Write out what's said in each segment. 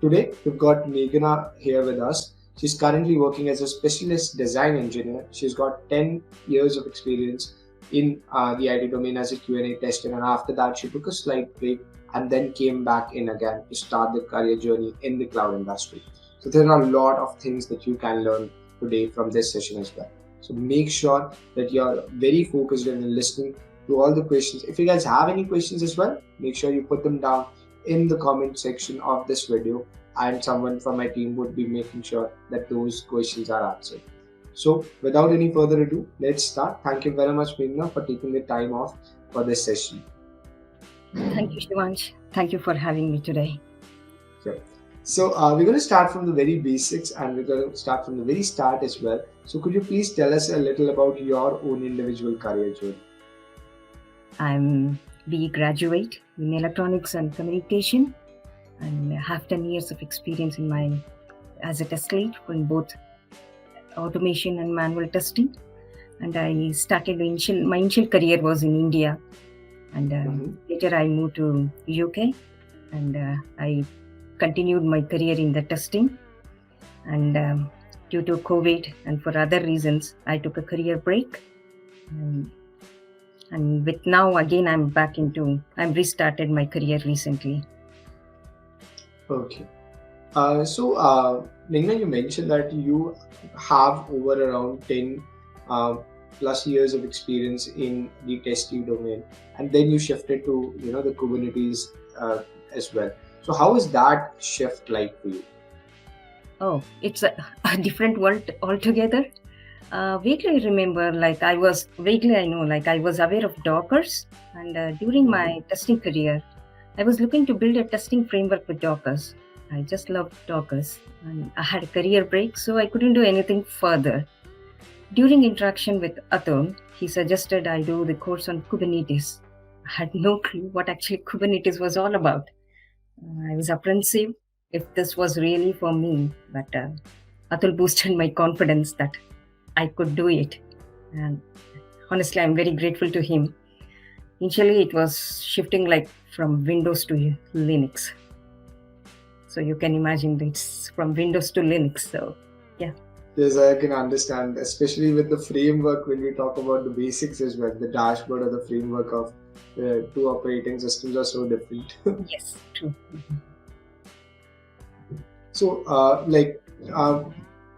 today we've got Meghana here with us. She's currently working as a specialist design engineer. She's got 10 years of experience in the IT domain as a Q&A tester, and after that she took a slight break and then came back in again to start the career journey in the cloud industry. So there are a lot of things that you can learn today from this session as well. So make sure that you're very focused and listening to all the questions. If you guys have any questions as well, make sure you put them down in the comment section of this video, and someone from my team would be making sure that those questions are answered. So without any further ado, let's start. Thank you very much, Meghana, for taking the time off for this session. Thank you, Shivansh. Thank you for having me today. Sure. So we're going to start from the very basics, and we're going to start from the very start as well. So could you please tell us a little about your own individual career journey? I'm BE graduate in electronics and communication, and have 10 years of experience as a test lead in both automation and manual testing. And I started my initial career was in India, and later I moved to UK, and I continued my career in the testing. And due to COVID and for other reasons, I took a career break. And with now again, I'm restarted my career recently. Okay. So Meghana, you mentioned that you have over around 10 plus years of experience in the testing domain, and then you shifted to the Kubernetes as well. So how is that shift like for you? Oh, it's a different world altogether. Vaguely I remember, I was aware of Dockers, and during my testing career, I was looking to build a testing framework with Dockers. I just loved Dockers, and I had a career break, so I couldn't do anything further. During interaction with Atul, he suggested I do the course on Kubernetes. I had no clue what actually Kubernetes was all about. I was apprehensive if this was really for me, but Atul boosted my confidence that I could do it. And honestly, I'm very grateful to him. Initially, it was shifting from Windows to Linux. So you can imagine it's from Windows to Linux. So yeah. Yes, I can understand, especially with the framework when we talk about the basics as well. The dashboard or the framework of the two operating systems are so different. Yes, true. So,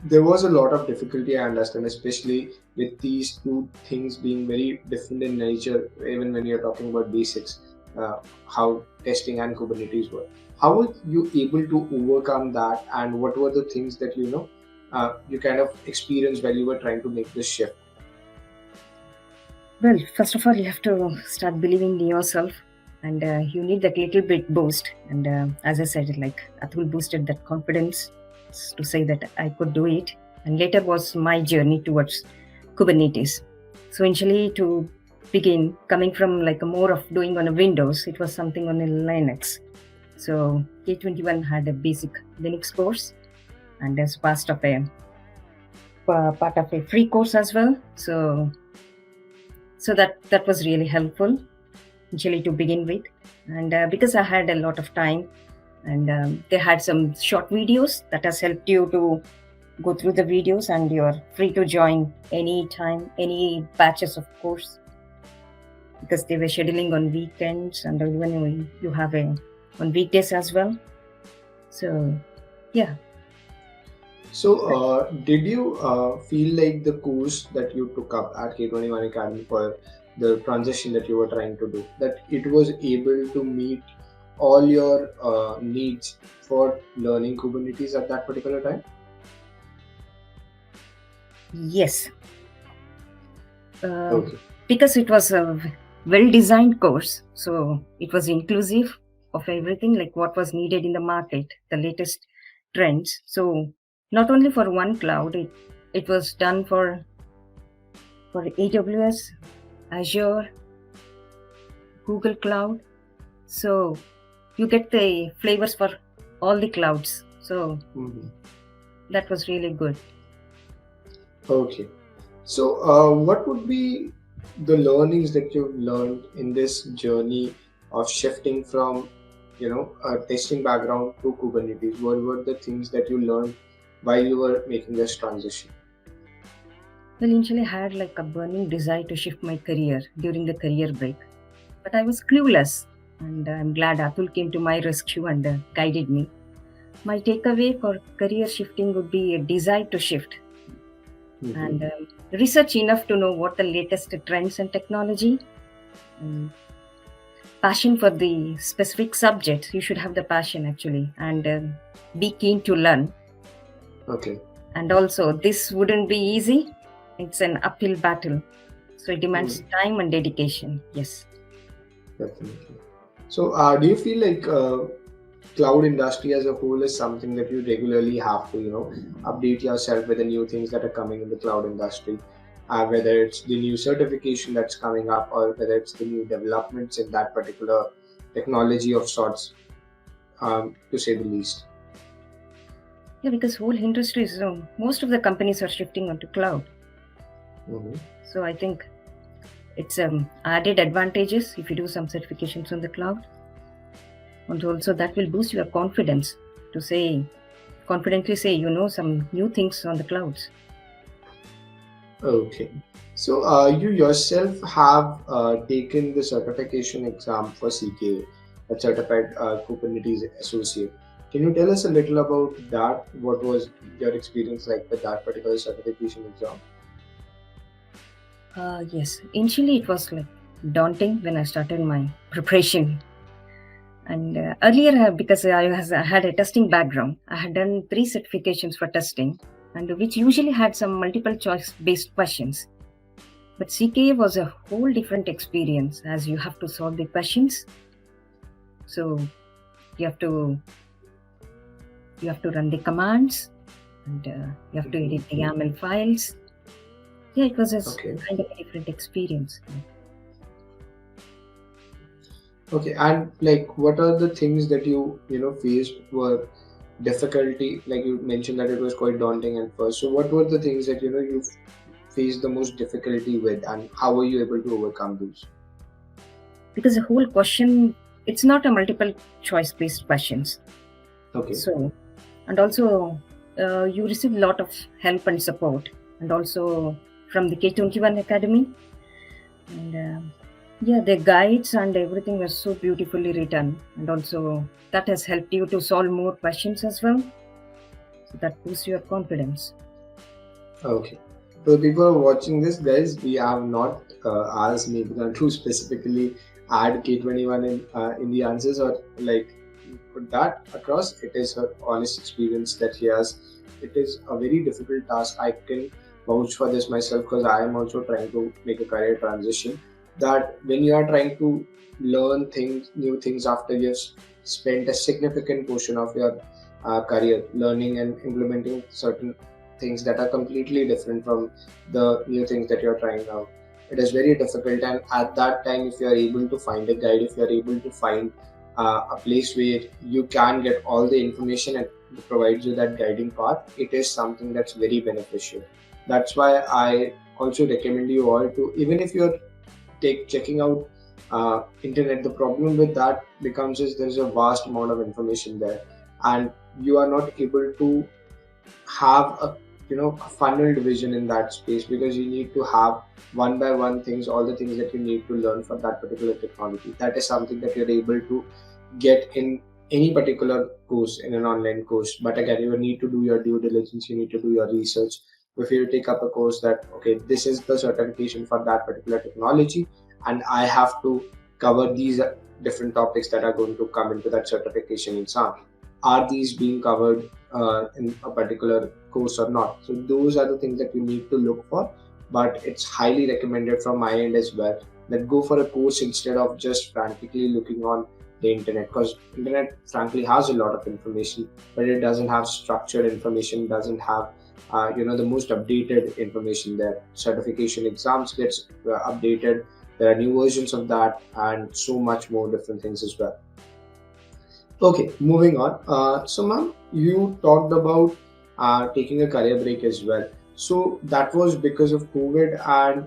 there was a lot of difficulty, I understand, especially with these two things being very different in nature, even when you're talking about basics, how testing and Kubernetes work. How were you able to overcome that, and what were the things that you kind of experienced while you were trying to make this shift? Well, first of all, you have to start believing in yourself, and you need that little bit boost. And as I said, Atul boosted that confidence to say that I could do it. And later was my journey towards Kubernetes. So initially, to begin, coming from more of doing on a Windows, it was something on a Linux. So K21 had a basic Linux course, and as part of a free course as well. So that was really helpful initially to begin with. And because I had a lot of time, and they had some short videos that has helped you to go through the videos, and you're free to join any time, any batches of course, because they were scheduling on weekends, and even you have on weekdays as well. So yeah. So did you feel like the course that you took up at K21 Academy for the transition that you were trying to do, that it was able to meet all your needs for learning Kubernetes at that particular time? Yes. Okay. Because it was a well-designed course, so it was inclusive of everything, like what was needed in the market, the latest trends. So not only for one cloud, it was done for AWS, Azure, Google Cloud. So you get the flavors for all the clouds. So that was really good. Okay. So what would be the learnings that you've learned in this journey of shifting from a testing background to Kubernetes? What were the things that you learned while you were making this transition? Well, initially I had like a burning desire to shift my career during the career break, but I was clueless, and I'm glad Atul came to my rescue and guided me. My takeaway for career shifting would be a desire to shift and research enough to know what the latest trends and technology, and passion for the specific subject. You should have the passion actually, and be keen to learn. Okay. And also, this wouldn't be easy. It's an uphill battle, so it demands time and dedication. Yes, definitely. So, do you feel like cloud industry as a whole is something that you regularly have to, update yourself with the new things that are coming in the cloud industry, whether it's the new certification that's coming up or whether it's the new developments in that particular technology of sorts, to say the least? yeah, because whole industry is most of the companies are shifting onto cloud. So I think it's added advantages if you do some certifications on the cloud, and also that will boost your confidence to confidently say some new things on the clouds. Okay. So, you yourself have taken the certification exam for CKA, a Certified Kubernetes Associate. Can you tell us a little about that? What was your experience like with that particular certification exam? Yes, initially it was like daunting when I started my preparation. And earlier, because I had a testing background, I had done 3 certifications for testing, and which usually had some multiple choice based questions. But CKA was a whole different experience, as you have to solve the questions. So you have to run the commands, and you have to edit the YAML files. Yeah, it was a kind of a different experience. Okay, and like, what are the things that you faced were difficulty? Like you mentioned that it was quite daunting at first. So, what were the things that you faced the most difficulty with, and how were you able to overcome those? Because the whole question, it's not a multiple choice based questions. Okay. So, and also you receive a lot of help and support, and also from the K21 Academy, and yeah, the guides and everything was so beautifully written, and also that has helped you to solve more questions as well. So that boosts your confidence. Okay. For the people who are watching this, guys, we have not asked Meghana to specifically add K21 in the answers, or like put that across. It is her honest experience that she has. It is a very difficult task. I can vouch for this myself because I am also trying to make a career transition. That when you are trying to learn new things after you've spent a significant portion of your career learning and implementing certain things that are completely different from the new things that you're trying out, it is very difficult. And at that time, if you are able to find a guide, if you are able to find a place where you can get all the information and it provides you that guiding path, it is something that's very beneficial. That's why I also recommend you all to, even if you're checking out internet, the problem with that becomes is there's a vast amount of information there, and you are not able to have a funneled vision in that space, because you need to have one by one things, all the things that you need to learn for that particular technology. That is something that you're able to get in any particular course, in an online course. But again, you need to do your due diligence, you need to do your research before you take up a course that, okay, this is the certification for that particular technology, and I have to cover these different topics that are going to come into that certification exam. Are these being covered in a particular course or not? So those are the things that you need to look for. But it's highly recommended from my end as well that go for a course instead of just frantically looking on the internet, because internet frankly has a lot of information, but it doesn't have structured information, doesn't have the most updated information there. Certification exams gets updated, there are new versions of that, and so much more different things as well. Okay, moving on. So, ma'am, you talked about taking a career break as well. So that was because of COVID. And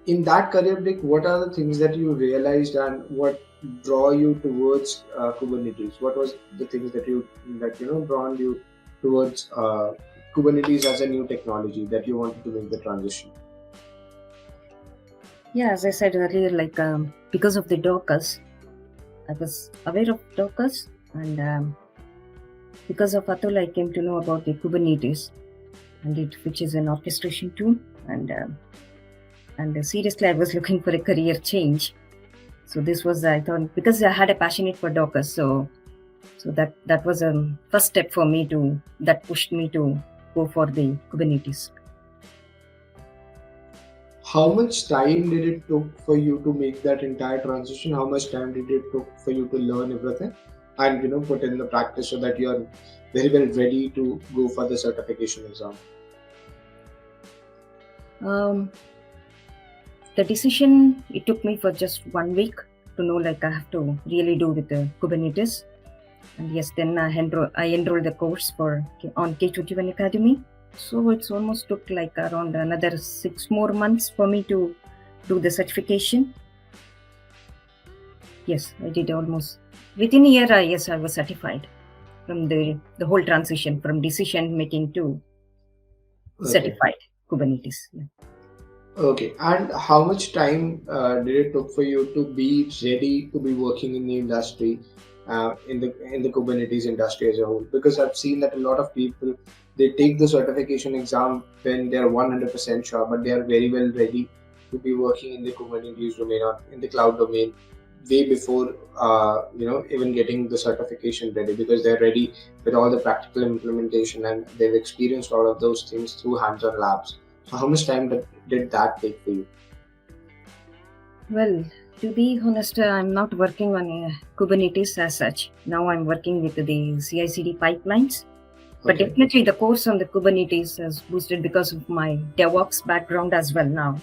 in that career break, what are the things that you realized, and what draw you towards Kubernetes? What was the things that drawn you towards Kubernetes as a new technology that you wanted to make the transition? Yeah, as I said earlier, because of the Dockers, I was aware of Dockers, and because of Atul, I came to know about the Kubernetes, which is an orchestration tool, and seriously, I was looking for a career change. So this was, I thought, because I had a passion for Docker, so that was a first step for me that pushed me to go for the Kubernetes. How much time did it took for you to make that entire transition? How much time did it took for you to learn everything and put in the practice so that you are very well ready to go for the certification exam? The decision, it took me for just 1 week to know I have to really do with the Kubernetes. And yes, then I enrolled the course on K21 Academy. So it's almost took around another 6 more months for me to do the certification. Yes, I did almost. Within a year, I was certified from the whole transition from decision making to certified Kubernetes. Yeah. Okay, and how much time did it took for you to be ready to be working in the industry, in the Kubernetes industry as a whole? Because I've seen that a lot of people, they take the certification exam when they're 100% sure, but they are very well ready to be working in the Kubernetes domain or in the cloud domain way before even getting the certification ready, because they're ready with all the practical implementation and they've experienced all of those things through hands-on labs. So how much time did that take for you? Well, to be honest, I'm not working on Kubernetes as such. Now I'm working with the CI/CD pipelines. But definitely the course on the Kubernetes has boosted because of my DevOps background as well now.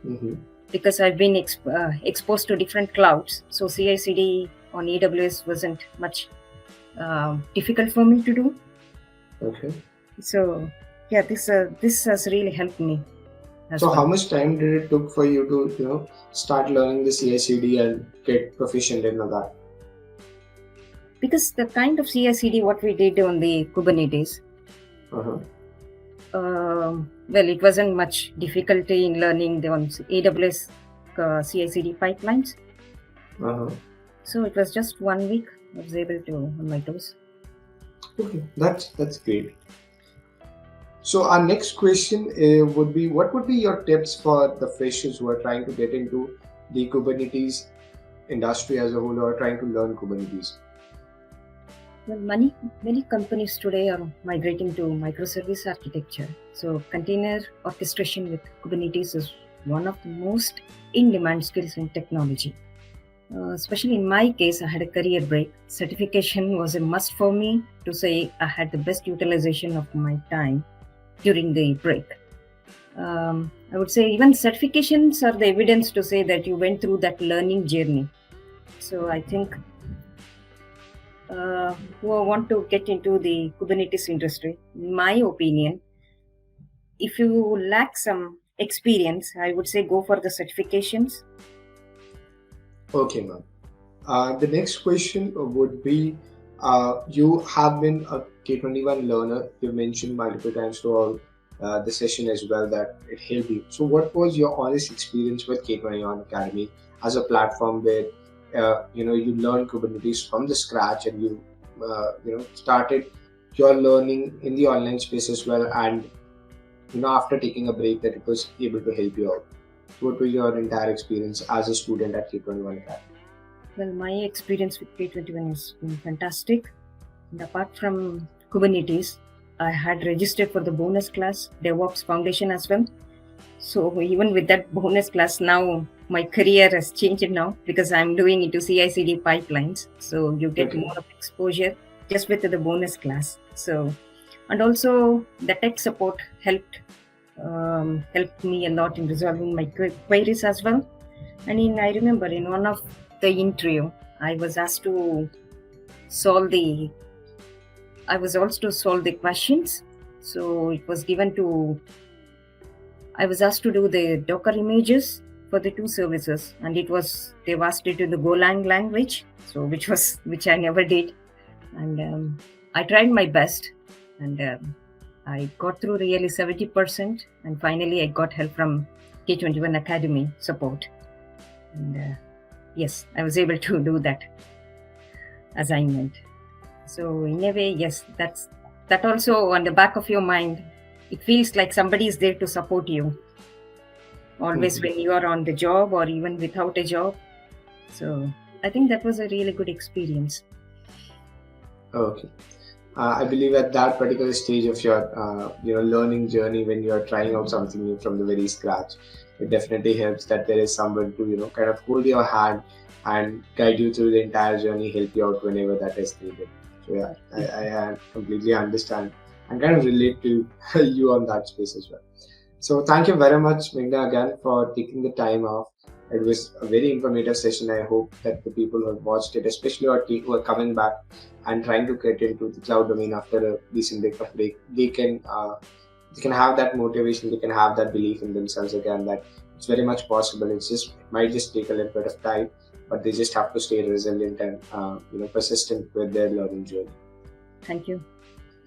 Mm-hmm. Because I've been exposed to different clouds. So CI/CD on AWS wasn't much difficult for me to do. Okay. So yeah, this has really helped me. So how much time did it took for you to start learning the CI/CD and get proficient in that? Because the kind of CI/CD what we did on the Kubernetes, well, it wasn't much difficulty in learning the AWS CI/CD pipelines. So it was just 1 week I was able to on my toes. Okay, that's great. So our next question would be, what would be your tips for the freshers who are trying to get into the Kubernetes industry as a whole or trying to learn Kubernetes? Well, many companies today are migrating to microservice architecture. So container orchestration with Kubernetes is one of the most in-demand skills in technology. Especially in my case, I had a career break. Certification was a must for me to say I had the best utilization of my time during the break. I would say even certifications are the evidence to say that you went through that learning journey. So I think who want to get into the Kubernetes industry, in my opinion, if you lack some experience, I would say go for the certifications. Okay, ma'am. The next question would be, you have been a K21 learner. You mentioned multiple times throughout the session as well that it helped you. So what was your honest experience with K21 Academy as a platform where you learn Kubernetes from the scratch and you started your learning in the online space as well, and after taking a break that it was able to help you out? What was your entire experience as a student at K21 Academy? Well, my experience with K21 has been fantastic. And apart from Kubernetes, I had registered for the bonus class, DevOps Foundation as well. So even with that bonus class, now my career has changed now because I'm doing into CI/CD pipelines. So you get more of exposure just with the bonus class. So, and also the tech support helped me a lot in resolving my queries as well. And I remember in one of the interview, I was asked to solve the questions. So it was given to, I was asked to do the Docker images for the two services, and they've asked it to the Golang language, so which I never did, and I tried my best, and I got through really 70%, and finally I got help from K21 Academy support, and yes, I was able to do that assignment. So in a way, yes, that also on the back of your mind, it feels like somebody is there to support you always when you are on the job or even without a job. So I think that was a really good experience. Okay. I believe at that particular stage of your learning journey, when you are trying out something new from the very scratch, it definitely helps that there is someone to kind of hold your hand and guide you through the entire journey, help you out whenever that is needed. So yeah, I completely understand and kind of relate to you on that space as well. So thank you very much, Meghna, again for taking the time off. It was a very informative session. I hope that the people who have watched it, especially our team who are coming back and trying to get into the cloud domain after a decent break, they can have that motivation, they can have that belief in themselves again that it's very much possible. It might just take a little bit of time, but they just have to stay resilient and persistent with their learning journey. Thank you.